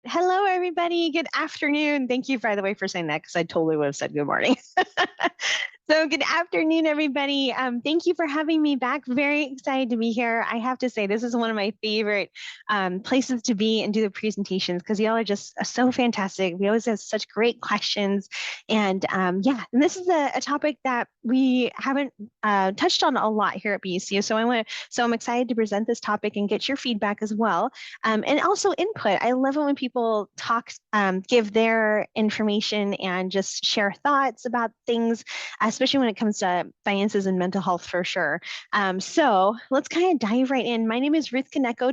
Hello, everybody. Good afternoon. Thank you, by the way, for saying that because I totally would have said good morning. So, good afternoon, everybody. Thank you for having me back. Very excited to be here. I have to say, this is one of my favorite places to be and do the presentations because y'all are just so fantastic. We always have such great questions. And this is a topic that we haven't touched on a lot here at BECU. So I'm excited to present this topic and get your feedback as well. And also input. I love it when people talk, give their information and just share thoughts about things, especially when it comes to finances and mental health for sure. So let's kind of dive right in. My name is Ruth Kaneko.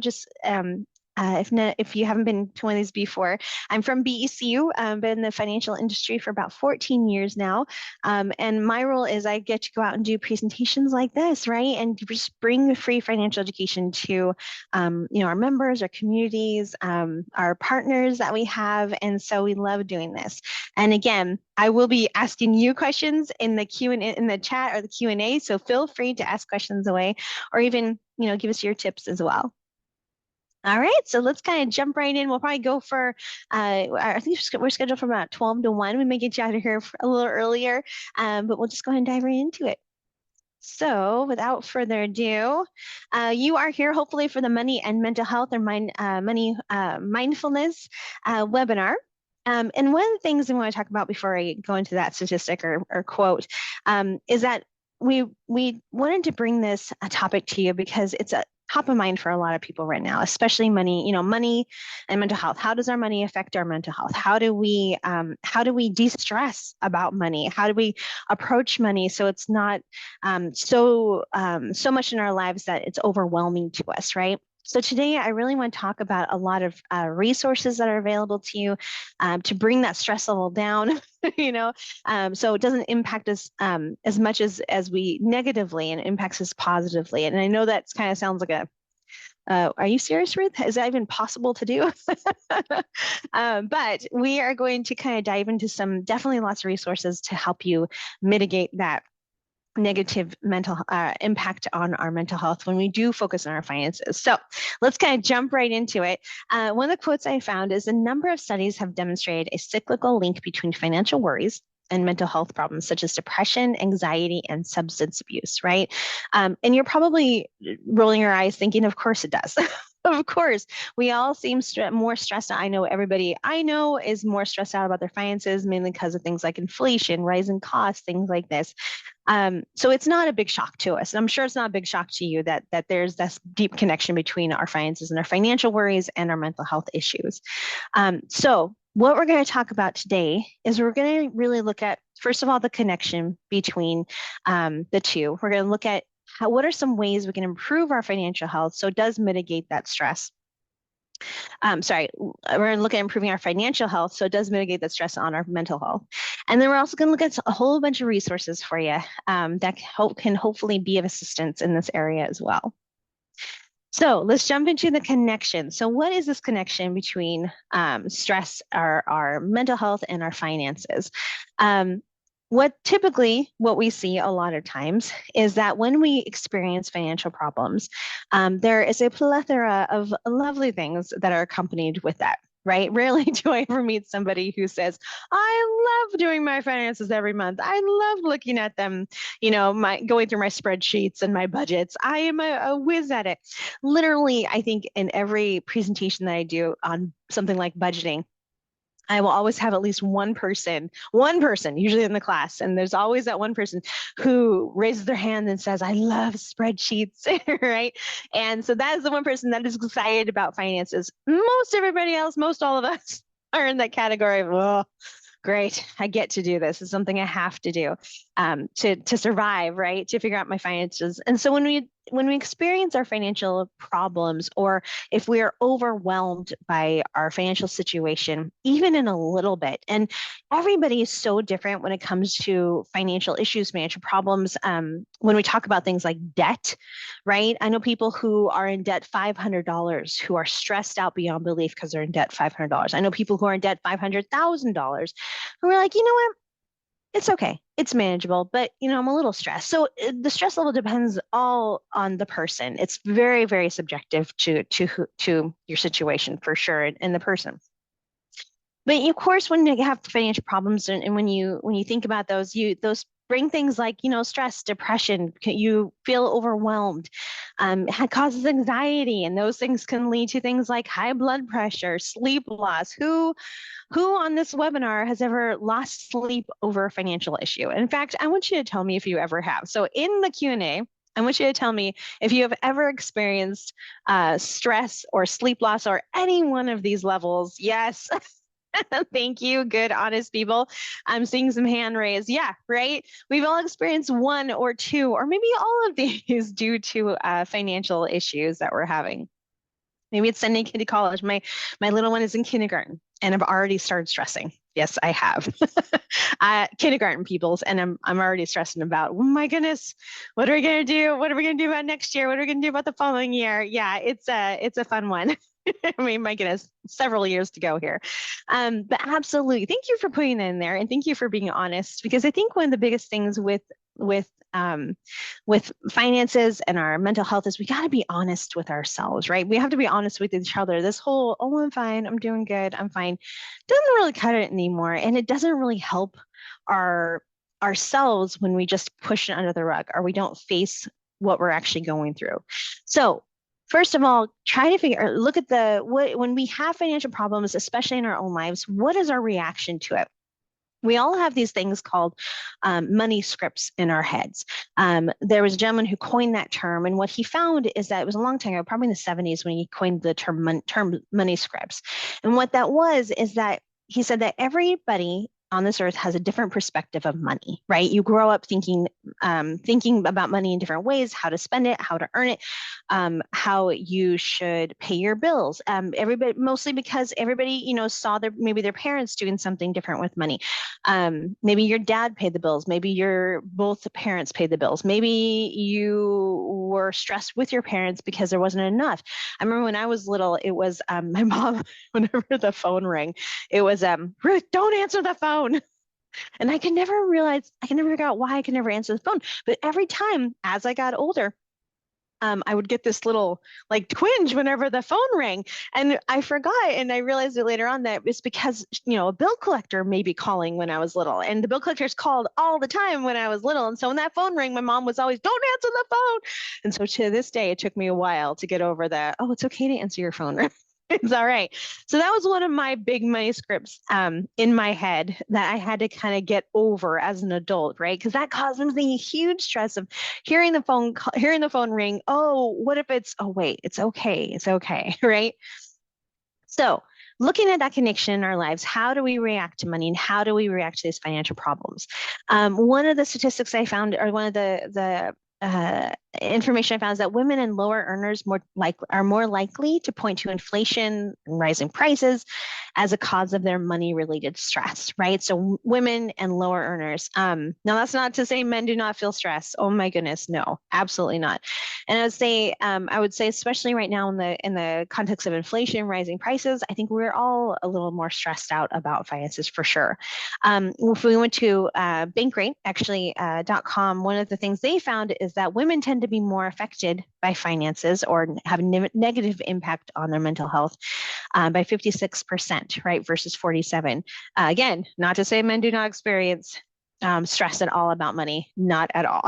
If you haven't been to one of these before, I'm from BECU. Been in the financial industry for about 14 years now. And my role is I get to go out and do presentations like this, right? And just bring free financial education to, our members, our communities, our partners that we have. And so we love doing this. And again, I will be asking you questions in the Q&A, in the chat or the Q&A. So feel free to ask questions away or even, give us your tips as well. All right, so let's kind of jump right in. We'll probably go for, I think we're scheduled for about 12 to 1. We may get you out of here a little earlier, but we'll just go ahead and dive right into it. So without further ado, you are here hopefully for the Money and Mental Health or Money Mindfulness webinar. And one of the things I want to talk about before I go into that statistic or quote is that we wanted to bring this topic to you because it's a top of mind for a lot of people right now, especially money, money and mental health. How does our money affect our mental health? How do we de-stress about money? How do we approach money so it's not so much in our lives that it's overwhelming to us, right? So today, I really want to talk about a lot of resources that are available to you to bring that stress level down, so it doesn't impact us as much as we negatively and impacts us positively. And I know that kind of sounds like are you serious, Ruth? Is that even possible to do? But we are going to kind of dive into definitely lots of resources to help you mitigate that negative mental impact on our mental health when we do focus on our finances. So let's kind of jump right into it. One of the quotes I found is a number of studies have demonstrated a cyclical link between financial worries and mental health problems such as depression, anxiety, and substance abuse, right? And you're probably rolling your eyes thinking, of course it does. Of course, we all seem more stressed out. I know everybody I know is more stressed out about their finances, mainly because of things like inflation, rising costs, things like this. So it's not a big shock to us. And I'm sure it's not a big shock to you that there's this deep connection between our finances and our financial worries and our mental health issues. So what we're going to talk about today is we're going to really look at, first of all, the connection between the two. We're going to look at what are some ways we can improve our financial health so it does mitigate that stress. We're going to look at improving our financial health so it does mitigate the stress on our mental health. And then we're also going to look at a whole bunch of resources for you that can hopefully be of assistance in this area as well. So let's jump into the connection. So what is this connection between stress, our mental health, and our finances? What we see a lot of times is that when we experience financial problems, there is a plethora of lovely things that are accompanied with that, right? Rarely do I ever meet somebody who says, I love doing my finances every month. I love looking at them, going through my spreadsheets and my budgets. I am a whiz at it. Literally, I think in every presentation that I do on something like budgeting, I will always have at least one person usually in the class. And there's always that one person who raises their hand and says, I love spreadsheets, right? And so that is the one person that is excited about finances. Most everybody else, most all of us are in that category of, oh, great, I get to do this. It's something I have to do to survive, right? To figure out my finances. And so when we experience our financial problems, or if we are overwhelmed by our financial situation, even in a little bit, and everybody is so different when it comes to financial issues, financial problems. When we talk about things like debt, right? I know people who are in debt $500 who are stressed out beyond belief because they're in debt $500. I know people who are in debt $500,000 who are like, you know what? It's okay. It's manageable, but I'm a little stressed. So the stress level depends all on the person. It's very, very subjective to your situation for sure, and the person. But of course, when you have financial problems, and when you think about those, those bring things like, stress, depression. You feel overwhelmed. It causes anxiety, and those things can lead to things like high blood pressure, sleep loss. Who on this webinar has ever lost sleep over a financial issue? In fact, I want you to tell me if you ever have. So in the Q&A, I want you to tell me if you have ever experienced stress or sleep loss or any one of these levels. Yes. Thank you. Good, honest people. I'm seeing some hand raised. Yeah, right. We've all experienced one or two, or maybe all of these due to financial issues that we're having. Maybe it's sending a kid to college. My little one is in kindergarten, and I've already started stressing. Yes, I have. Kindergarten peoples, and I'm already stressing about, oh my goodness, what are we gonna do? What are we gonna do about next year? What are we gonna do about the following year? Yeah, it's a fun one. I mean, my goodness, several years to go here. But absolutely, thank you for putting that in there, and thank you for being honest, because I think one of the biggest things with um, with finances and our mental health is we got to be honest with ourselves, right? We have to be honest with each other. This whole, oh, I'm fine, I'm doing good, I'm fine, doesn't really cut it anymore, and it doesn't really help our ourselves when we just push it under the rug or we don't face what we're actually going through. So first of all, try to look at when we have financial problems, especially in our own lives, what is our reaction to it? We all have these things called money scripts in our heads. There was a gentleman who coined that term, and what he found is that it was a long time ago, probably in the 70s, when he coined the term money scripts. And what that was is that he said that everybody on this earth has a different perspective of money, right? You grow up thinking about money in different ways, how to spend it, how to earn it, how you should pay your bills. Everybody, mostly because everybody, saw maybe their parents doing something different with money. Maybe your dad paid the bills. Maybe both the parents paid the bills. Maybe you were stressed with your parents because there wasn't enough. I remember when I was little, it was my mom, whenever the phone rang, it was, Ruth, don't answer the phone. And I can never figure out why I can never answer the phone. But every time as I got older, I would get this little like twinge whenever the phone rang, and I forgot, and I realized it later on that it's because a bill collector may be calling when I was little, and the bill collectors called all the time when I was little, and so when that phone rang, my mom was always, "Don't answer the phone," and so to this day, it took me a while to get over that. Oh, it's okay to answer your phone. It's all right. So that was one of my big money scripts in my head that I had to kind of get over as an adult, right? Because that caused me huge stress of hearing the phone ring. Oh, what if it's, oh, wait, it's okay, right? So looking at that connection in our lives, how do we react to money and how do we react to these financial problems? One of the statistics I found, or one of the information I found, is that women and lower earners are more likely to point to inflation and rising prices as a cause of their money-related stress, right? So women and lower earners. Now that's not to say men do not feel stress. Oh my goodness, no, absolutely not. And I would say, especially right now in the context of inflation, rising prices, I think we're all a little more stressed out about finances for sure. If we went to Bankrate, actually, .com, one of the things they found is that women tend to be more affected by finances or have a negative impact on their mental health by 56%, right, versus 47. Again, not to say men do not experience stress at all about money, not at all.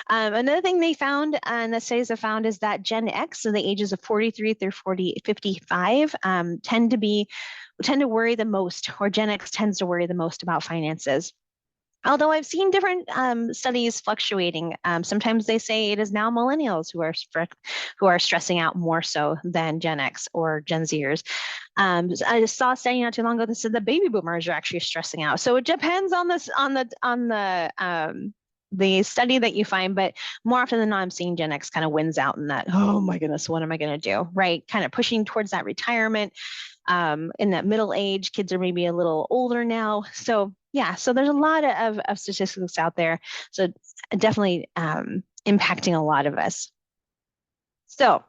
Another thing they found, and the studies have found, is that Gen X, so the ages of 43 through 55, tend to worry the most, or Gen X tends to worry the most about finances. Although I've seen different studies fluctuating. Sometimes they say it is now millennials who are stressing out more so than Gen X or Gen Zers. I just saw a study not too long ago that said the baby boomers are actually stressing out. So it depends on the study that you find, but more often than not, I'm seeing Gen X kind of wins out in that, oh my goodness, what am I going to do? Right? Kind of pushing towards that retirement. In that middle age, kids are maybe a little older now. So yeah, so there's a lot of statistics out there. So definitely impacting a lot of us. So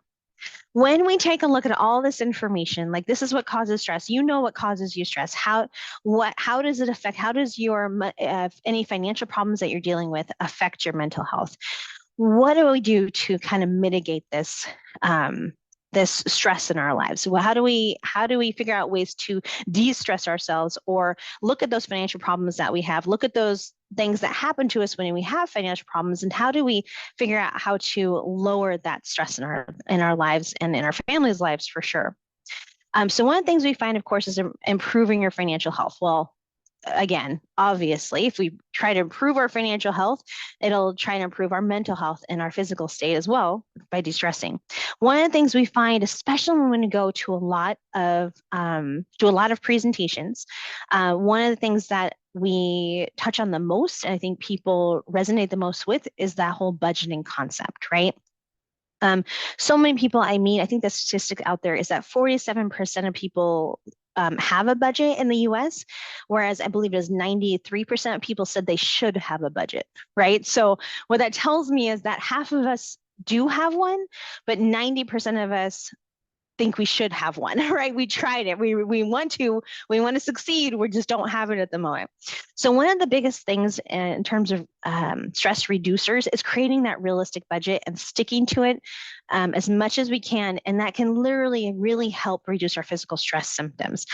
when we take a look at all this information, like this is what causes stress, what causes you stress, how does it affect, how does your any financial problems that you're dealing with affect your mental health? What do we do to kind of mitigate this this stress in our lives. Well, how do we figure out ways to de-stress ourselves, or look at those financial problems that we have, look at those things that happen to us when we have financial problems, and how do we figure out how to lower that stress in our lives and in our families' lives for sure. So one of the things we find, of course, is improving your financial health. Well, again, obviously, if we try to improve our financial health, it'll try to improve our mental health and our physical state as well by de-stressing. One of the things we find, especially when we go to a lot of presentations, one of the things that we touch on the most, and I think people resonate the most with, is that whole budgeting concept, right? So many people I meet, I think the statistic out there is that 47% of people have a budget in the US, whereas I believe it is 93% of people said they should have a budget, right? So what that tells me is that half of us do have one, but 90% of us think we should have one, right? We tried it. We want to succeed. We just don't have it at the moment. So one of the biggest things in terms of stress reducers is creating that realistic budget and sticking to it as much as we can. And that can literally really help reduce our physical stress symptoms.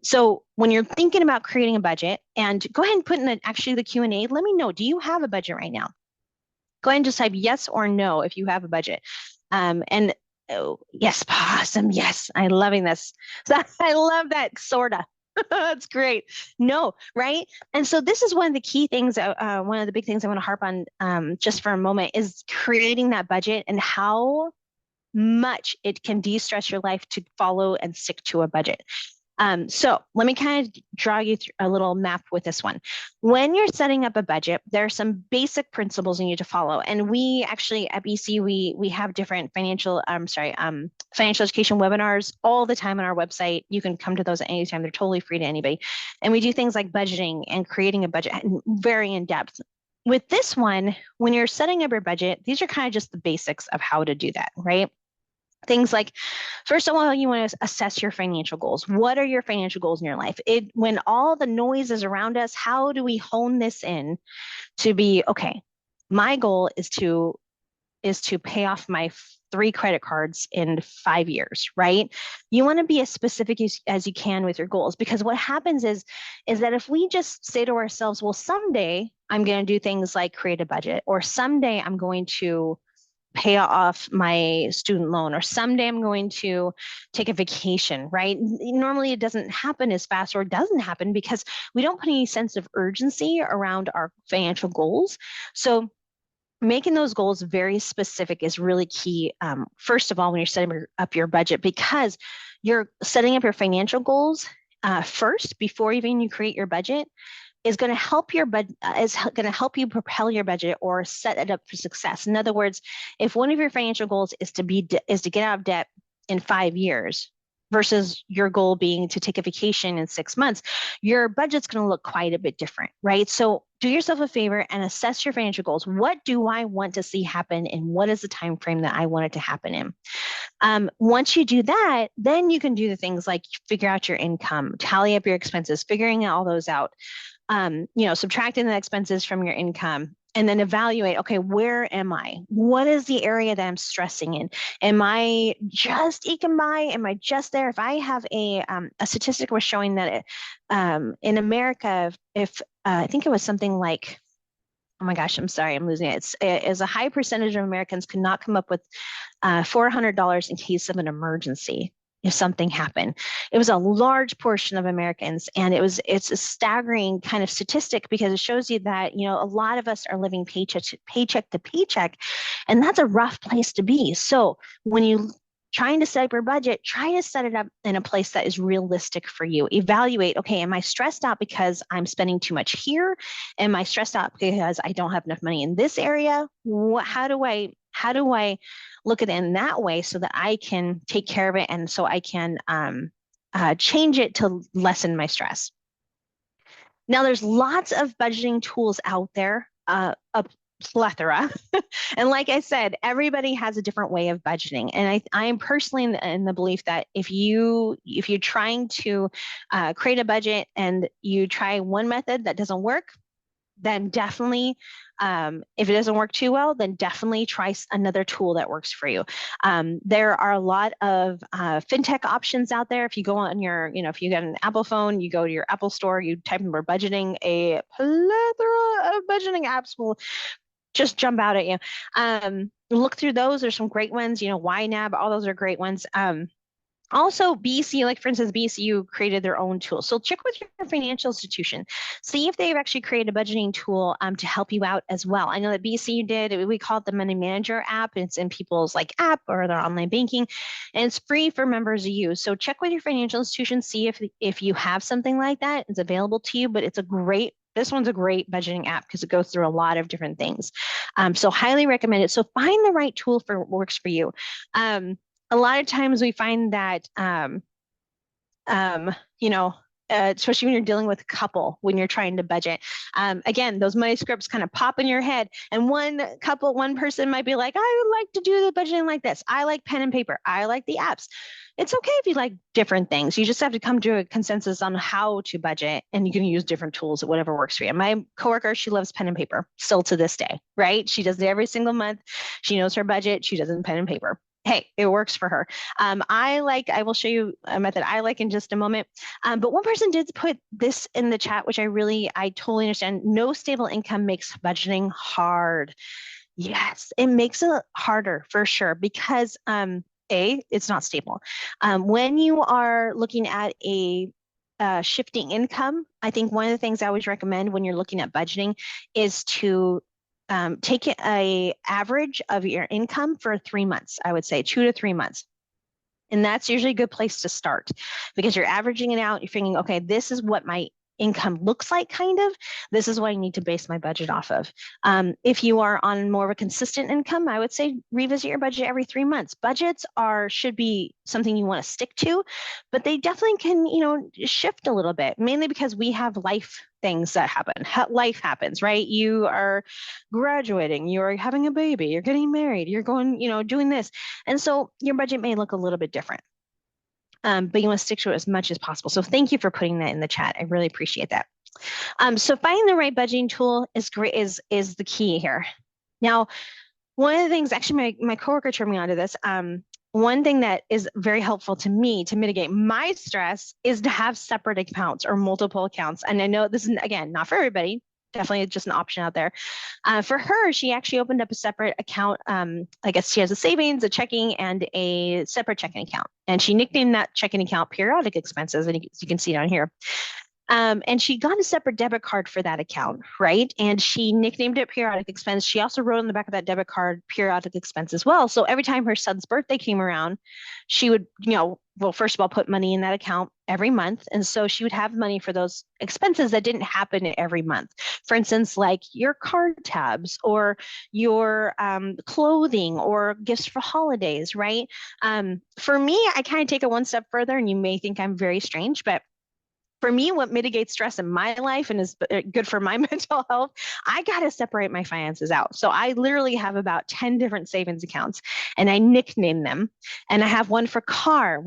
So when you're thinking about creating a budget, and go ahead and put in actually the Q&A, let me know, do you have a budget right now? Go ahead and just type yes or no if you have a budget. And oh, yes, awesome. Yes, I'm loving this. I love that, sorta. That's great. No, right? And so this is one of the key things, one of the big things I want to harp on just for a moment, is creating that budget and how much it can de-stress your life to follow and stick to a budget. So let me kind of draw you through a little map with this one. When you're setting up a budget, there are some basic principles you need to follow. And we actually at BECU, we have different financial education webinars all the time on our website. You can come to those at any time. They're totally free to anybody. And we do things like budgeting and creating a budget very in depth. With this one, when you're setting up your budget, these are kind of just the basics of how to do that, right? Things like, first of all, you want to assess your financial goals. What are your financial goals in your life? When all the noise is around us, how do we hone this in to be, okay, my goal is to pay off my 3 credit cards in 5 years, right? You want to be as specific as you can with your goals, because what happens is that if we just say to ourselves, well, someday I'm going to do things like create a budget, or someday I'm going to pay off my student loan, or someday I'm going to take a vacation, right? Normally it doesn't happen as fast, or it doesn't happen because we don't put any sense of urgency around our financial goals. So making those goals very specific is really key. First of all, when you're setting up your budget, because you're setting up your financial goals first before even you create your budget, is going to help you propel your budget or set it up for success. In other words, if one of your financial goals is to get out of debt in 5 years versus your goal being to take a vacation in 6 months, your budget's going to look quite a bit different, right? So do yourself a favor and assess your financial goals. What do I want to see happen, and what is the time frame that I want it to happen in? Once you do that, then you can do the things like figure out your income, tally up your expenses, figuring all those out. Subtracting the expenses from your income, and then evaluate, okay, where am I? What is the area that I'm stressing in? Am I just eking by? Am I just there? If I have a statistic was showing that in America, if I think it was something like, oh my gosh, I'm sorry, I'm losing it. It is a high percentage of Americans could not come up with $400 in case of an emergency if something happened. It was a large portion of Americans, and it's a staggering kind of statistic, because it shows you that, a lot of us are living paycheck to paycheck, and that's a rough place to be. So when you trying to set up your budget, try to set it up in a place that is realistic for you. Evaluate, okay, am I stressed out because I'm spending too much here? Am I stressed out because I don't have enough money in this area? How do I look at it in that way so that I can take care of it, and so I can change it to lessen my stress? Now, there's lots of budgeting tools out there, a plethora. And like I said, everybody has a different way of budgeting. And I am personally in the belief that if you're trying to create a budget and you try one method that doesn't work, then definitely, if it doesn't work too well, then definitely try another tool that works for you. There are a lot of fintech options out there. If you go on your, if you get an Apple phone, you go to your Apple store, you type in word budgeting, a plethora of budgeting apps will just jump out at you. Look through those. There's some great ones, YNAB, all those are great ones. Also, BECU, like for instance, BECU created their own tool. So check with your financial institution. See if they've actually created a budgeting tool to help you out as well. I know that BECU did. We call it the Money Manager app. It's in people's app or their online banking, and it's free for members to use. So check with your financial institution. See if you have something like that. It's available to you, but this one's a great budgeting app because it goes through a lot of different things. So highly recommend it. So find the right tool for what works for you. A lot of times we find that, especially when you're dealing with a couple, when you're trying to budget, again, those money scripts kind of pop in your head. And one person might be like, I would like to do the budgeting like this. I like pen and paper. I like the apps. It's okay if you like different things. You just have to come to a consensus on how to budget, and you can use different tools, whatever works for you. My coworker, she loves pen and paper still to this day, right? She does it every single month. She knows her budget. She does it in pen and paper. Hey, it works for her. I will show you a method I like in just a moment. But one person did put this in the chat, which I totally understand. No stable income makes budgeting hard. Yes, it makes it harder for sure because it's not stable. When you are looking at a shifting income, I think one of the things I always recommend when you're looking at budgeting is to take a average of your income for 3 months, I would say 2 to 3 months. And that's usually a good place to start because you're averaging it out. You're thinking, okay, this is what my income looks like, kind of. This is what I need to base my budget off of. If you are on more of a consistent income, I would say revisit your budget every 3 months. Budgets should be something you want to stick to, but they definitely can, shift a little bit, mainly because we have life things that happen. Life happens, right? You are graduating, you are having a baby, you're getting married, you're going, doing this. And so your budget may look a little bit different. But you want to stick to it as much as possible. So thank you for putting that in the chat. I really appreciate that. So finding the right budgeting tool is great, is the key here. Now, one of the things, actually my coworker turned me onto this. One thing that is very helpful to me to mitigate my stress is to have separate accounts or multiple accounts. And I know this is, again, not for everybody, definitely just an option out there. For her, she actually opened up a separate account. I guess she has a savings, a checking, and a separate checking account. And she nicknamed that checking account periodic expenses, and you can see down here. And she got a separate debit card for that account, right? And she nicknamed it periodic expense. She also wrote on the back of that debit card periodic expense as well. So every time her son's birthday came around, she would, first of all, put money in that account every month. And so she would have money for those expenses that didn't happen every month. For instance, like your card tabs or your clothing or gifts for holidays, right? For me, I kind of take it one step further, and you may think I'm very strange, but for me, what mitigates stress in my life and is good for my mental health, I got to separate my finances out. So I literally have about 10 different savings accounts, and I nickname them. And I have one for car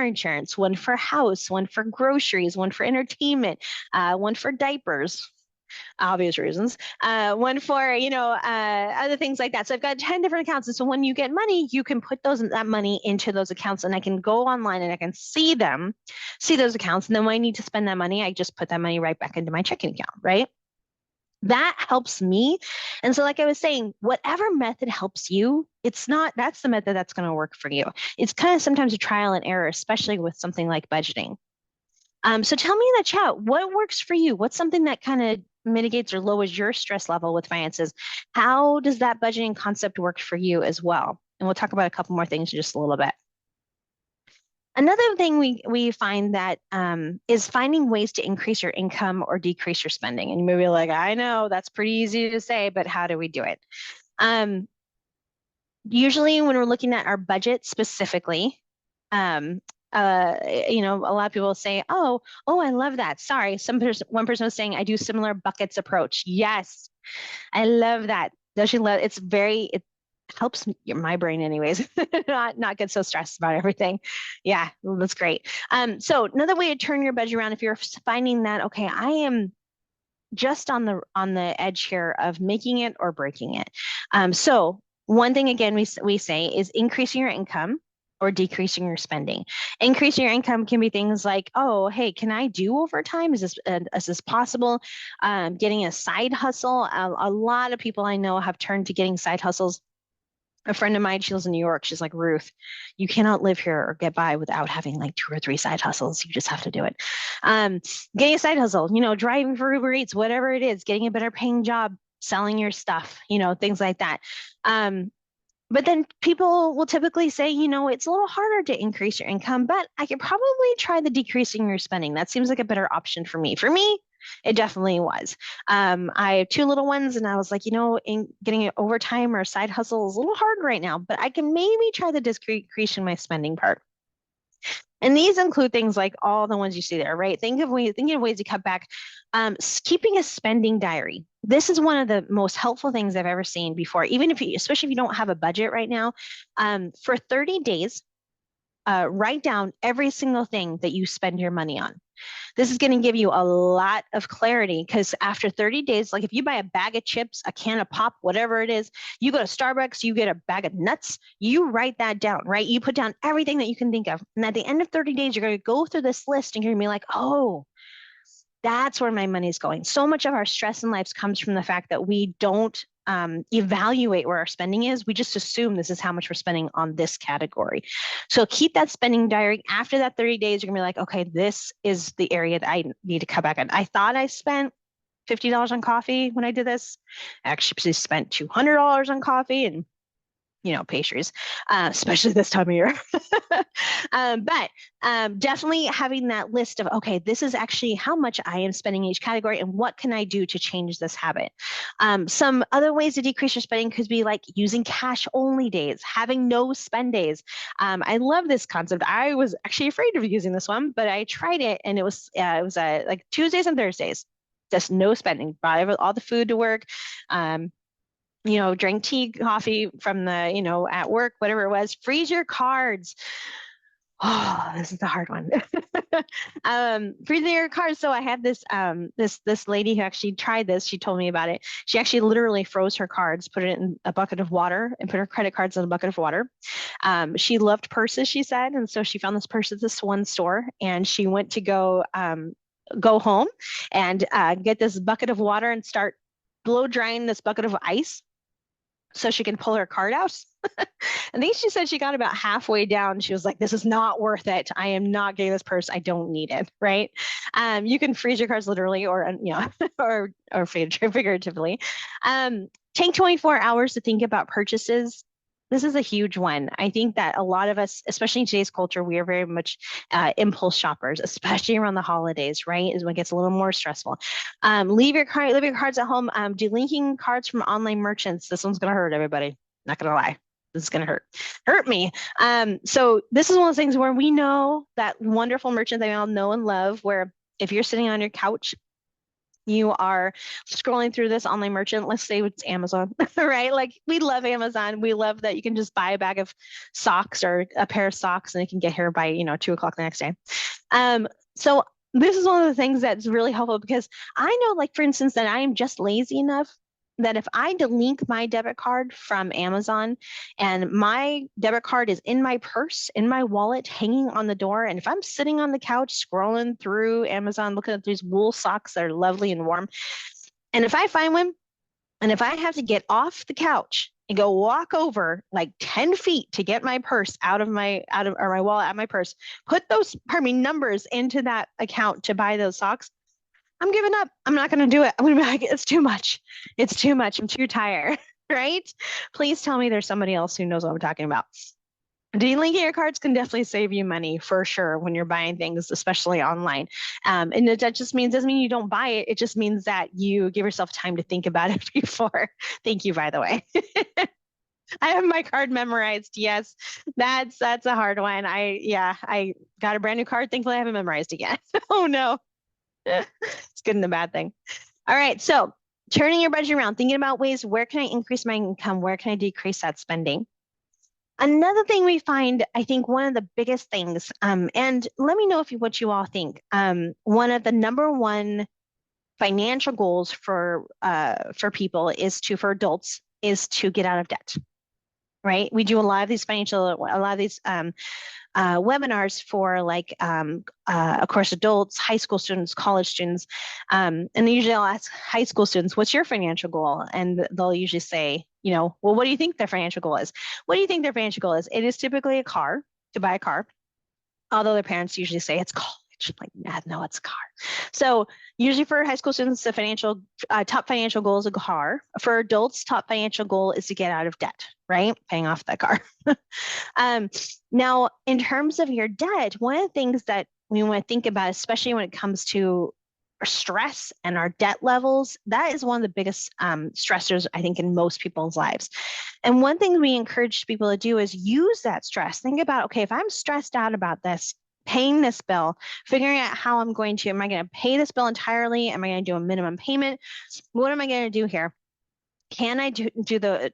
insurance, one for house, one for groceries, one for entertainment, one for diapers, obvious reasons, one for, other things like that. So I've got 10 different accounts. And so when you get money, you can put that money into those accounts, and I can go online and I can see those accounts. And then when I need to spend that money, I just put that money right back into my checking account, right? That helps me. And so like I was saying, whatever method helps you, that's the method that's going to work for you. It's kind of sometimes a trial and error, especially with something like budgeting. So tell me in the chat, what works for you? What's something that kind of mitigates or lowers your stress level with finances? How does that budgeting concept work for you as well? And we'll talk about a couple more things in just a little bit. Another thing we find that is finding ways to increase your income or decrease your spending. And you may be like, I know that's pretty easy to say, but how do we do it? Usually when we're looking at our budget specifically, a lot of people say, oh, I love that. Sorry, one person was saying, I do similar buckets approach. Yes, I love that. It helps my brain anyways, not get so stressed about everything. Yeah, that's great. So another way to turn your budget around, if you're finding that, okay, I am just on the edge here of making it or breaking it. So one thing again we say is increasing your income or decreasing your spending. Increasing your income can be things like, oh, hey, can I do overtime? Is this possible? Getting a side hustle. A lot of people I know have turned to getting side hustles. A friend of mine, she lives in New York. She's like, Ruth, you cannot live here or get by without having like 2 or 3 side hustles. You just have to do it. Getting a side hustle, driving for Uber Eats, whatever it is, getting a better paying job, selling your stuff, things like that. But then people will typically say, it's a little harder to increase your income, but I could probably try the decreasing your spending. That seems like a better option for me. For me, it definitely was. I have 2 little ones, and I was like, in getting an overtime or a side hustle is a little hard right now, but I can maybe try the decreasing my spending part. And these include things like all the ones you see there, right? Thinking of ways to cut back. Keeping a spending diary. This is one of the most helpful things I've ever seen before, especially if you don't have a budget right now. For 30 days, write down every single thing that you spend your money on. This is going to give you a lot of clarity because after 30 days, like if you buy a bag of chips, a can of pop, whatever it is, you go to Starbucks, you get a bag of nuts, you write that down, right? You put down everything that you can think of. And at the end of 30 days, you're going to go through this list and you're going to be like, oh, that's where my money's going. So much of our stress in life comes from the fact that we don't evaluate where our spending is. We just assume this is how much we're spending on this category. So keep that spending diary. After that 30 days, you're gonna be like, okay, this is the area that I need to cut back on. I thought I spent $50 on coffee when I did this. I actually spent $200 on coffee and pastries, especially this time of year. But definitely having that list of, okay, this is actually how much I am spending in each category and what can I do to change this habit. Some other ways to decrease your spending could be like using cash only days, having no spend days. I love this concept. I was actually afraid of using this one, but I tried it and it was like Tuesdays and Thursdays, just no spending, buy all the food to work. Drink tea, coffee from the, at work, whatever it was, freeze your cards. Oh, this is the hard one. Freezing your cards. So I had this lady who actually tried this. She told me about it. She actually literally froze her cards, put it in a bucket of water, and put her credit cards in a bucket of water. She loved purses, she said, and so she found this purse at this one store, and she went to go home and get this bucket of water and start blow drying this bucket of ice so she can pull her card out. I think she said she got about halfway down. She was like, this is not worth it. I am not getting this purse. I don't need it. Right. You can freeze your cards literally or, or figuratively. Take 24 hours to think about purchases. This is a huge one. I think that a lot of us, especially in today's culture, we are very much impulse shoppers, especially around the holidays, right? Is when it gets a little more stressful. Leave your cards at home. Delinking cards from online merchants. This one's gonna hurt everybody. Not gonna lie. This is gonna hurt me. So this is one of those things where we know that wonderful merchant that we all know and love, where if you're sitting on your couch, you are scrolling through this online merchant, let's say it's Amazon, right? Like we love Amazon. We love that you can just buy a bag of socks or a pair of socks and it can get here by, 2:00 the next day. So this is one of the things that's really helpful because I know, like, for instance, that I am just lazy enough that if I delink my debit card from Amazon and my debit card is in my purse, in my wallet, hanging on the door, and if I'm sitting on the couch scrolling through Amazon, looking at these wool socks that are lovely and warm, and if I find one, and if I have to get off the couch and go walk over like 10 feet to get my purse or my wallet out of my purse, put those, numbers into that account to buy those socks, I'm giving up. I'm not going to do it. I'm going to be like, it's too much. It's too much. I'm too tired, right? Please tell me there's somebody else who knows what I'm talking about. Delinking your cards can definitely save you money for sure when you're buying things, especially online. And that just doesn't mean you don't buy it. It just means that you give yourself time to think about it before. Thank you, by the way. I have my card memorized. Yes, that's a hard one. I got a brand new card. Thankfully, I haven't memorized it yet. Oh no. It's good and a bad thing. All right. So turning your budget around, thinking about ways, where can I increase my income? Where can I decrease that spending? Another thing we find, I think one of the biggest things, and let me know what you all think. One of the number one financial goals for people for adults is to get out of debt, right? We do a lot of these webinars for of course, adults, high school students, college students. And usually I'll ask high school students, what's your financial goal? And they'll usually say, well, what do you think their financial goal is? What do you think their financial goal is? It is typically a car, to buy a car. Although their parents usually say it's college. Like, no, it's a car. So usually for high school students, the top financial goal is a car. For adults, top financial goal is to get out of debt, right? Paying off that car. Now, in terms of your debt, one of the things that we want to think about, especially when it comes to stress and our debt levels, that is one of the biggest stressors, I think, in most people's lives. And one thing we encourage people to do is use that stress. Think about, okay, if I'm stressed out about this, paying this bill, figuring out how am I going to pay this bill entirely? Am I going to do a minimum payment? What am I going to do here? Can I do the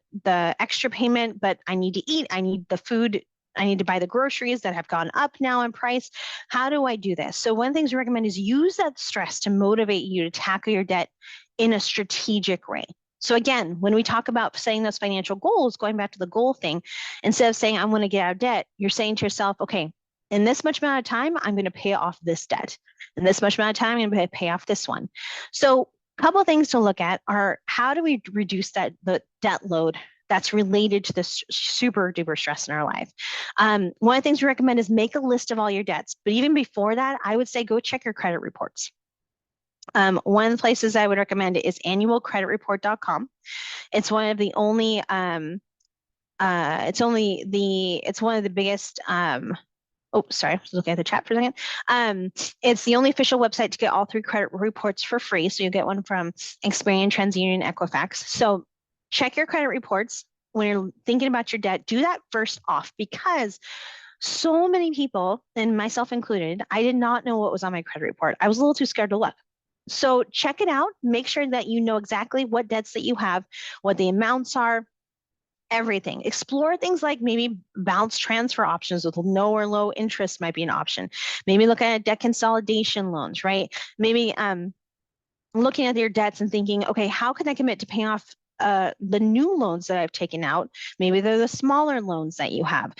extra payment, but I need to eat, I need the food, I need to buy the groceries that have gone up now in price. How do I do this? So one of the things we recommend is use that stress to motivate you to tackle your debt in a strategic way. So again, when we talk about setting those financial goals, going back to the goal thing, instead of saying, I want to get out of debt, you're saying to yourself, okay, in this much amount of time, I'm going to pay off this debt. In this much amount of time, I'm going to pay off this one. So a couple of things to look at are, how do we reduce the debt load that's related to this super duper stress in our life? One of the things we recommend is make a list of all your debts. But even before that, I would say go check your credit reports. One of the places I would recommend is annualcreditreport.com. It's one of the only, it's one of the biggest, oh, sorry, I was looking at the chat for a second. It's the only official website to get all 3 credit reports for free. So you get one from Experian, TransUnion, Equifax. So check your credit reports when you're thinking about your debt. Do that first off, because so many people, and myself included, I did not know what was on my credit report. I was a little too scared to look. So check it out. Make sure that you know exactly what debts that you have, what the amounts are, everything. Explore things like maybe balance transfer options with no or low interest might be an option. Maybe look at debt consolidation loans, right? Maybe looking at your debts and thinking, okay, how can I commit to paying off the new loans that I've taken out? Maybe they're the smaller loans that you have.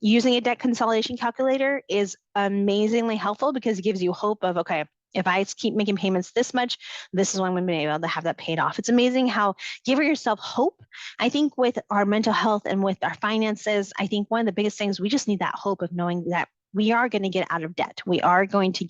Using a debt consolidation calculator is amazingly helpful because it gives you hope of, okay, if I keep making payments this much, this is when I'm going to be able to have that paid off. It's amazing how giving yourself hope. I think with our mental health and with our finances, I think one of the biggest things, we just need that hope of knowing that we are going to get out of debt. We are going to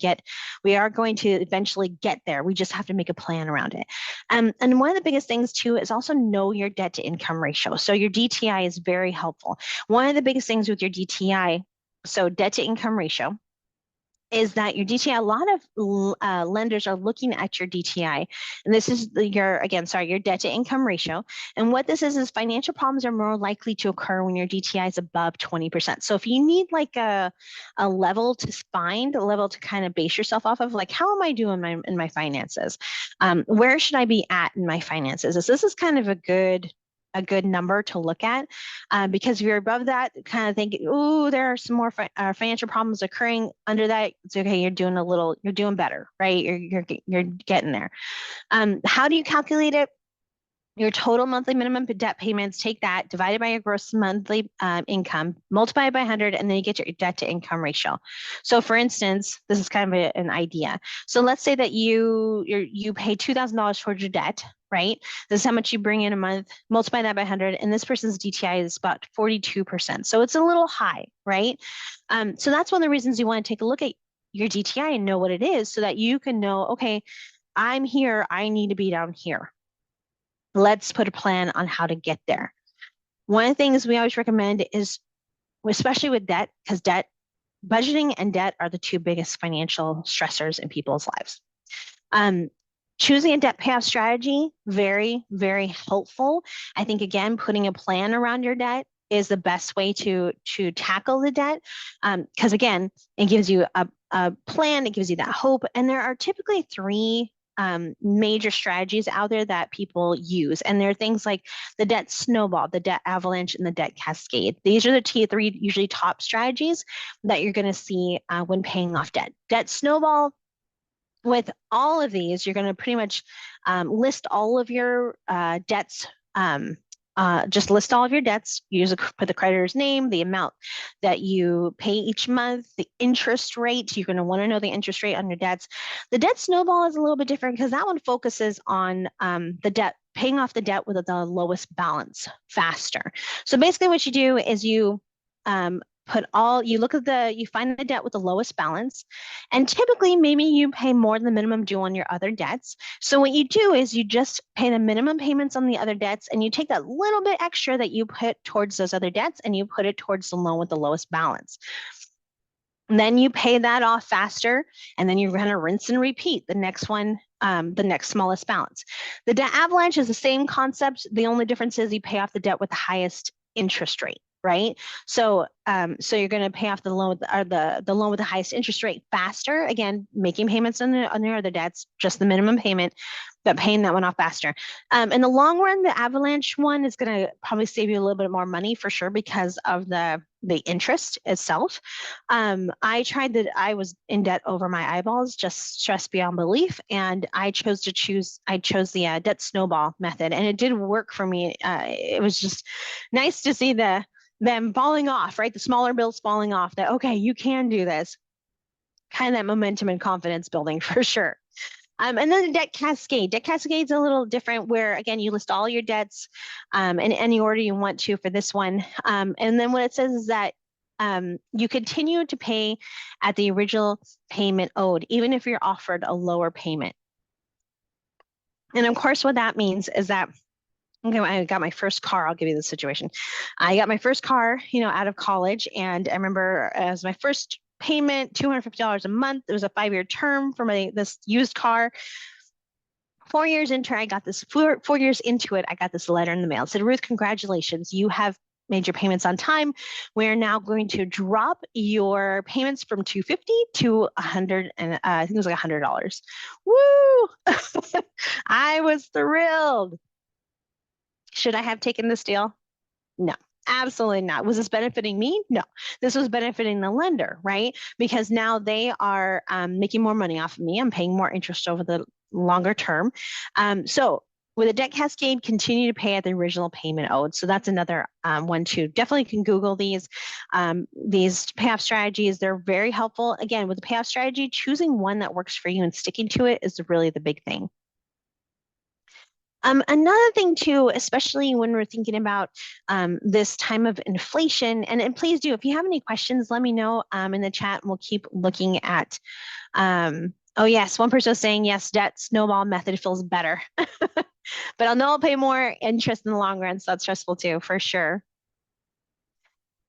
eventually get there. We just have to make a plan around it. And one of the biggest things too is also know your debt to income ratio. So your DTI is very helpful. One of the biggest things with your DTI, so debt to income ratio, is that your DTI, a lot of lenders are looking at your DTI, and this is your debt to income ratio. And what this is financial problems are more likely to occur when your DTI is above 20%. So if you need like a level to find, a level to kind of base yourself off of, like, how am I doing in my finances? Where should I be at in my finances? This is kind of a good number to look at, because if you're above that, kind of think, oh, there are some more financial problems occurring under that. It's okay, you're doing better, right? You're getting there. How do you calculate it? Your total monthly minimum debt payments, take that, divide it by your gross monthly income, multiply it by 100, and then you get your debt to income ratio. So for instance, this is kind of an idea. So let's say that you pay $2,000 towards your debt, right? This is how much you bring in a month, multiply that by 100, and this person's DTI is about 42%. So it's a little high, right? So that's one of the reasons you want to take a look at your DTI and know what it is so that you can know, okay, I'm here, I need to be down here. Let's put a plan on how to get there. One of the things we always recommend is, especially with debt, because budgeting and debt are the 2 biggest financial stressors in people's lives. Choosing a debt payoff strategy, very, very helpful. I think, again, putting a plan around your debt is the best way to tackle the debt. Because again, it gives you a plan, it gives you that hope. And there are typically 3 major strategies out there that people use. And there are things like the debt snowball, the debt avalanche, and the debt cascade. These are the 3 usually top strategies that you're going to see when paying off debt. Debt snowball with all of these, you're going to pretty much list all of your debts. Just list all of your debts. Put the creditor's name, the amount that you pay each month, the interest rate. You're going to want to know the interest rate on your debts. The debt snowball is a little bit different because that one focuses on the debt, paying off the debt with the lowest balance faster. So basically, what you do is you you find the debt with the lowest balance, and typically maybe you pay more than the minimum due on your other debts. So what you do is you just pay the minimum payments on the other debts, and you take that little bit extra that you put towards those other debts and you put it towards the loan with the lowest balance. And then you pay that off faster, and then you're going to rinse and repeat the next one, the next smallest balance. The debt avalanche is the same concept. The only difference is you pay off the debt with the highest interest rate, right? So you're going to pay off the loan with the loan with the highest interest rate faster. Again, making payments on your other debts, just the minimum payment, but paying that one off faster. In the long run, the avalanche one is going to probably save you a little bit more money for sure because of the interest itself. I was in debt over my eyeballs, just stressed beyond belief, and I chose the debt snowball method, and it did work for me. It was just nice to see them falling off, right? The smaller bills falling off. That okay, you can do this. Kind of that momentum and confidence building for sure. And then the debt cascade. Debt cascade is a little different where, again, you list all your debts in any order you want to for this one. And then what it says is that you continue to pay at the original payment owed, even if you're offered a lower payment. And of course, what that means is that, okay, I got my first car. I'll give you the situation. I got my first car, out of college. And I remember as my first payment, $250 a month. It was a 5-year term for this used car. 4 years into it, I got this 4 years into it, I got this letter in the mail. It said, Ruth, congratulations. You have made your payments on time. We're now going to drop your payments from $250 to 100, and I think it was like $100. Woo! I was thrilled. Should I have taken this deal? No. Absolutely not. Was this benefiting me? No. This was benefiting the lender, right? Because now they are making more money off of me. I'm paying more interest over the longer term. So with a debt cascade, continue to pay at the original payment owed. So that's another one too. Definitely can Google these payoff strategies. They're very helpful. Again, with the payoff strategy, choosing one that works for you and sticking to it is really the big thing. Another thing too, especially when we're thinking about this time of inflation, and please do, if you have any questions, let me know in the chat and we'll keep looking at, oh yes, one person was saying, yes, debt snowball method feels better. But I'll know I'll pay more interest in the long run, so that's stressful too, for sure.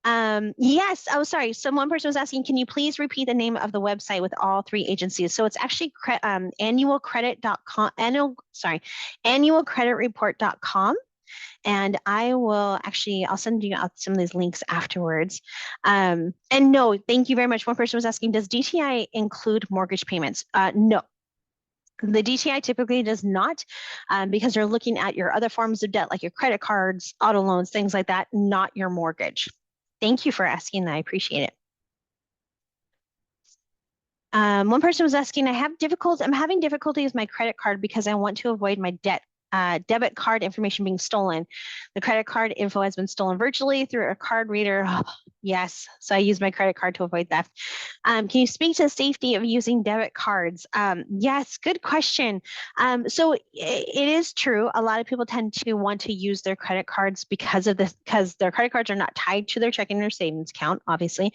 Yes. Oh, sorry. So one person was asking, can you please repeat the name of the website with all 3 agencies? So it's actually annualcreditreport.com. Annualcreditreport.com. And I'll send you out some of these links afterwards. And no, thank you very much. One person was asking, does DTI include mortgage payments? No. The DTI typically does not, because they're looking at your other forms of debt, like your credit cards, auto loans, things like that, not your mortgage. Thank you for asking that. I appreciate it. One person was asking, I'm having difficulty with my credit card because I want to avoid my debit card information being stolen. The credit card info has been stolen virtually through a card reader. Oh, yes, so I use my credit card to avoid theft. Can you speak to the safety of using debit cards? Yes, good question. So it is true. A lot of people tend to want to use their credit cards because their credit cards are not tied to their checking or savings account, obviously.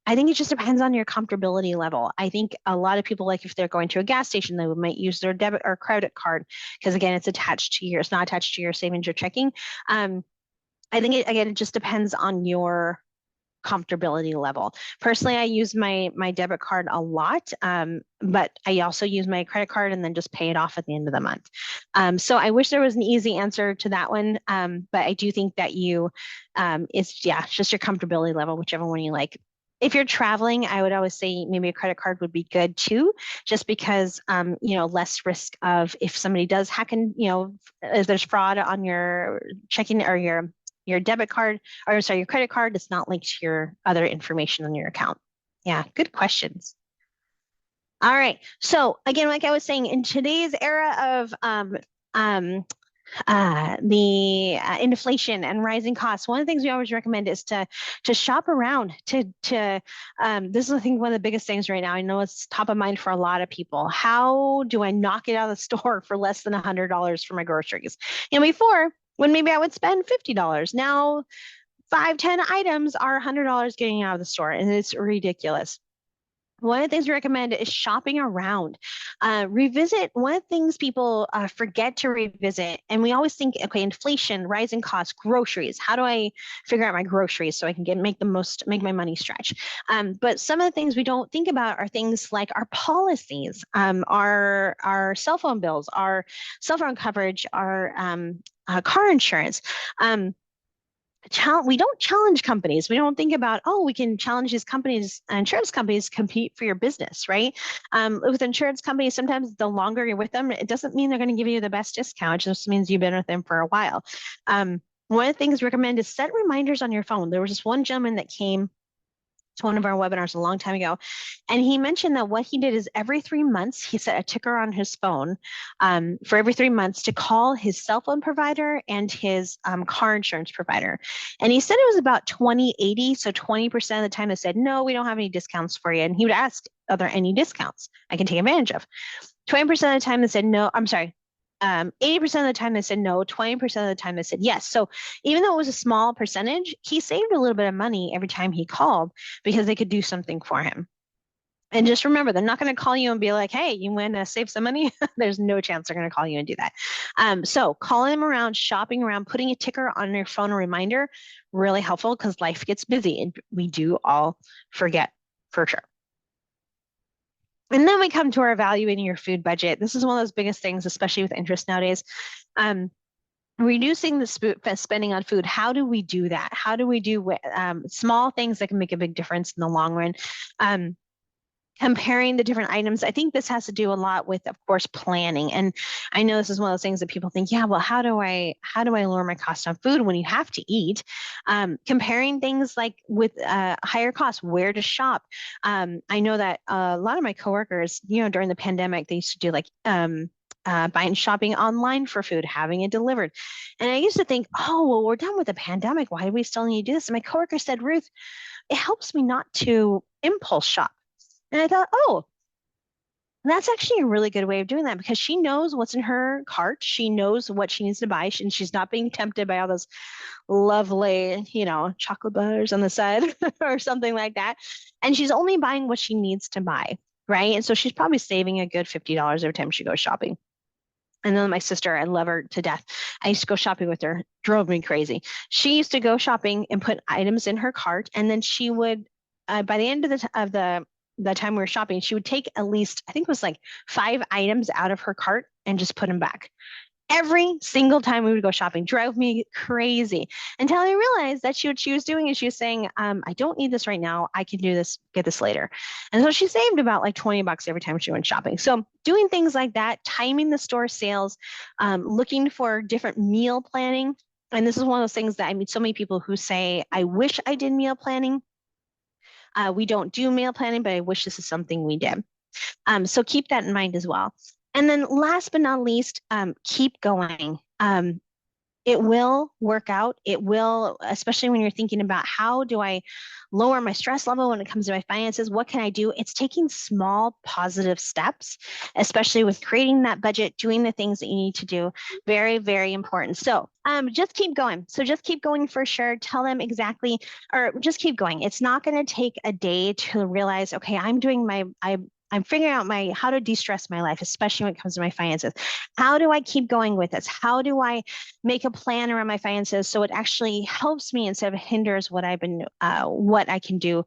I think it just depends on your comfortability level. I think a lot of people, like if they're going to a gas station, they might use their debit or credit card because again, it's not attached to your savings or checking. I think it just depends on your comfortability level. Personally, I use my debit card a lot, but I also use my credit card and then just pay it off at the end of the month. So I wish there was an easy answer to that one, but I do think that it's just your comfortability level, whichever one you like. If you're traveling, I would always say maybe a credit card would be good too, just because, less risk of if somebody does hack in, if there's fraud on your checking or your debit card, or sorry, your credit card, it's not linked to your other information on your account. Yeah, good questions. All right. So again, like I was saying, in today's era of um, the inflation and rising costs, one of the things we always recommend is to shop around. This is I think one of the biggest things right now. I know it's top of mind for a lot of people. How do I knock it out of the store for less than $100 for my groceries? Before when maybe I would spend $50, now 5, 10 items are $100 getting out of the store, and it's ridiculous. One of the things we recommend is shopping around. Revisit one of the things people forget to revisit. And we always think, okay, inflation, rising costs, groceries. How do I figure out my groceries so I can make my money stretch? But some of the things we don't think about are things like our policies, our cell phone bills, our cell phone coverage, our car insurance. Um, we don't challenge companies. We don't think about, oh, we can challenge these companies, insurance companies compete for your business, right? With insurance companies, sometimes the longer you're with them, it doesn't mean they're going to give you the best discount. It just means you've been with them for a while. One of the things we recommend is set reminders on your phone. There was this one gentleman that came to one of our webinars a long time ago. And he mentioned that what he did is every 3 months, he set a ticker on his phone for every 3 months to call his cell phone provider and his car insurance provider. And he said it was about 20/80. So 20% of the time they said, no, we don't have any discounts for you. And he would ask, are there any discounts I can take advantage of? 20% of the time they said no, I'm sorry. 80% of the time they said no, 20% of the time they said yes. So even though it was a small percentage, he saved a little bit of money every time he called because they could do something for him. And just remember, they're not going to call you and be like, hey, you want to save some money? There's no chance they're going to call you and do that. So calling them around, shopping around, putting a ticker on your phone, a reminder, really helpful because life gets busy and we do all forget for sure. And then we come to our evaluating your food budget. This is one of those biggest things, especially with interest nowadays. Reducing the spending on food. How do we do that? How do we do small things that can make a big difference in the long run? Comparing the different items. I think this has to do a lot with, of course, planning. And I know this is one of those things that people think, yeah, well, how do I lower my cost on food when you have to eat? Comparing things like with higher costs, where to shop. I know that a lot of my coworkers, during the pandemic, they used to do like buying shopping online for food, having it delivered. And I used to think, oh, well, we're done with the pandemic. Why do we still need to do this? And my coworker said, Ruth, it helps me not to impulse shop. And I thought, oh, that's actually a really good way of doing that because she knows what's in her cart. She knows what she needs to buy, and she's not being tempted by all those lovely, chocolate bars on the side or something like that. And she's only buying what she needs to buy, right? And so she's probably saving a good $50 every time she goes shopping. And then my sister, I love her to death. I used to go shopping with her, drove me crazy. She used to go shopping and put items in her cart, and then she would, by the end of the time we were shopping, she would take at least, I think it was like 5 items out of her cart and just put them back. Every single time we would go shopping, drove me crazy until I realized that what she was doing is she was saying, I don't need this right now. I can do this, get this later. And so she saved about like $20 every time she went shopping. So doing things like that, timing the store sales, looking for different meal planning. And this is one of those things that I meet so many people who say, I wish I did meal planning. We don't do meal planning, but I wish this is something we did. So keep that in mind as well. And then last but not least, keep going. It will work out. It will, especially when you're thinking about how do I lower my stress level when it comes to my finances? What can I do? It's taking small positive steps, especially with creating that budget, doing the things that you need to do. Very, very important. So just keep going. So just keep going for sure. Tell them exactly, or just keep going. It's not going to take a day to realize, okay, I'm figuring out how to de-stress my life, especially when it comes to my finances. How do I keep going with this? How do I make a plan around my finances so it actually helps me instead of hinders what I can do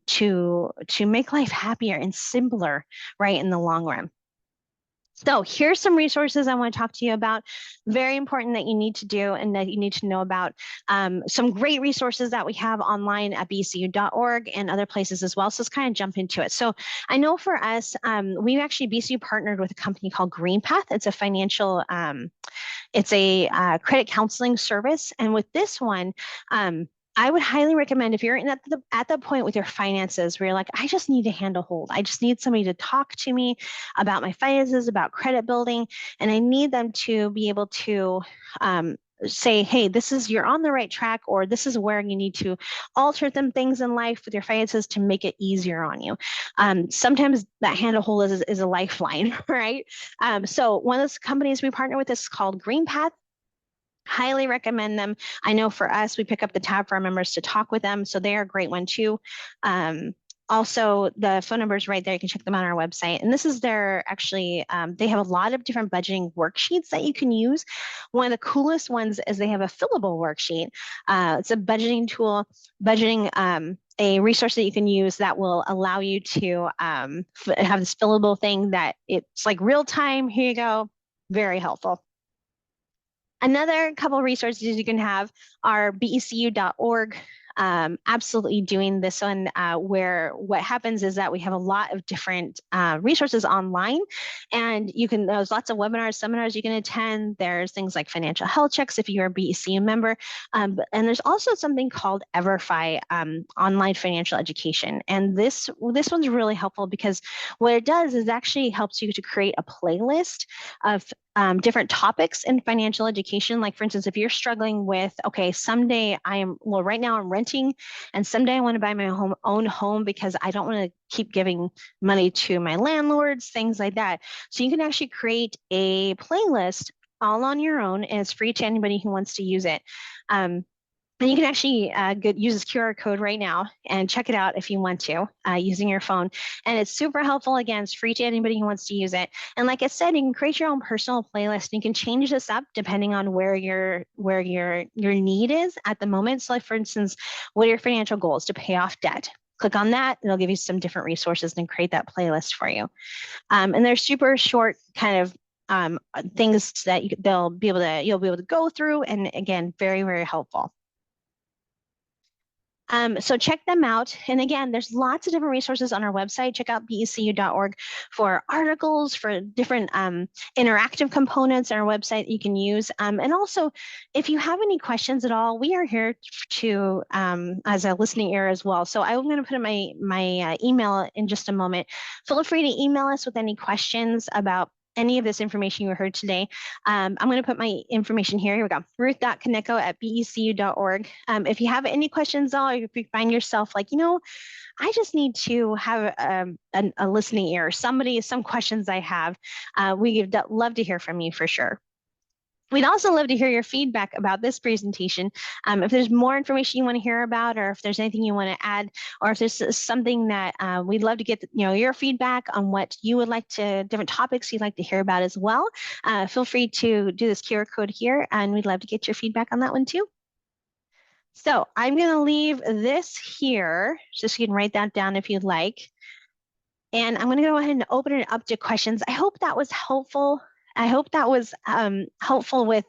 to make life happier and simpler, right, in the long run. So here's some resources I want to talk to you about. Very important that you need to do and that you need to know about. Some great resources that we have online at BECU.org and other places as well. So let's kind of jump into it. So I know for us, we've actually BECU partnered with a company called GreenPath. It's a credit counseling service. And with this one, I would highly recommend if you're at the point with your finances where you're like, I just need a hand to hold. I just need somebody to talk to me about my finances, about credit building, and I need them to be able to say, hey, you're on the right track, or this is where you need to alter some things in life with your finances to make it easier on you. Sometimes that hand to hold is a lifeline, right? So one of those companies we partner with is called Green Path. Highly recommend them. I know for us, we pick up the tab for our members to talk with them. So they're a great one too. Also, the phone number is right there. You can check them out on our website. And this is they have a lot of different budgeting worksheets that you can use. One of the coolest ones is they have a fillable worksheet. It's a budgeting tool, a resource that you can use that will allow you to have this fillable thing that it's like real time. Here you go. Very helpful. Another couple resources you can have are becu.org. Absolutely doing this one where what happens is that we have a lot of different resources online, and there's lots of webinars, seminars you can attend. There's things like financial health checks if you're a BECU member, and there's also something called EverFi, online financial education. And this one's really helpful because what it does is actually helps you to create a playlist of different topics in financial education. Like for instance, if you're struggling with, okay, right now I'm renting, and someday I want to buy my own home because I don't want to keep giving money to my landlords, things like that. So you can actually create a playlist all on your own, and it's free to anybody who wants to use it. And you can actually use this QR code right now and check it out if you want to using your phone. And it's super helpful. Again, it's free to anybody who wants to use it. And like I said, you can create your own personal playlist. You can change this up depending on where your need is at the moment. So like for instance, what are your financial goals? To pay off debt. Click on that, and it'll give you some different resources and create that playlist for you. And they're super short kind of things that you'll be able to go through. And again, very, very helpful. So check them out. And again, there's lots of different resources on our website. Check out becu.org for articles, for different interactive components on our website that you can use. And also, if you have any questions at all, we are here to as a listening ear as well. So I'm going to put in my email in just a moment. Feel free to email us with any questions about any of this information you heard today. I'm going to put my information here. Here we go. ruth.kaneko@becu.org. If you have any questions at all, or if you find yourself like, I just need to have a listening ear, some questions I have, we'd love to hear from you for sure. We'd also love to hear your feedback about this presentation. If there's more information you want to hear about, or if there's anything you want to add, or if there's something that we'd love to get your feedback on what you would like to, different topics you'd like to hear about as well, feel free to do this QR code here, and we'd love to get your feedback on that one too. So I'm going to leave this here, just so you can write that down if you'd like. And I'm going to go ahead and open it up to questions. I hope that was helpful. I hope that was helpful with,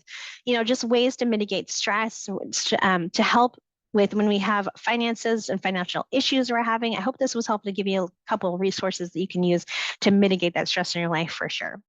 just ways to mitigate stress, to help with when we have finances and financial issues we're having. I hope this was helpful to give you a couple of resources that you can use to mitigate that stress in your life for sure.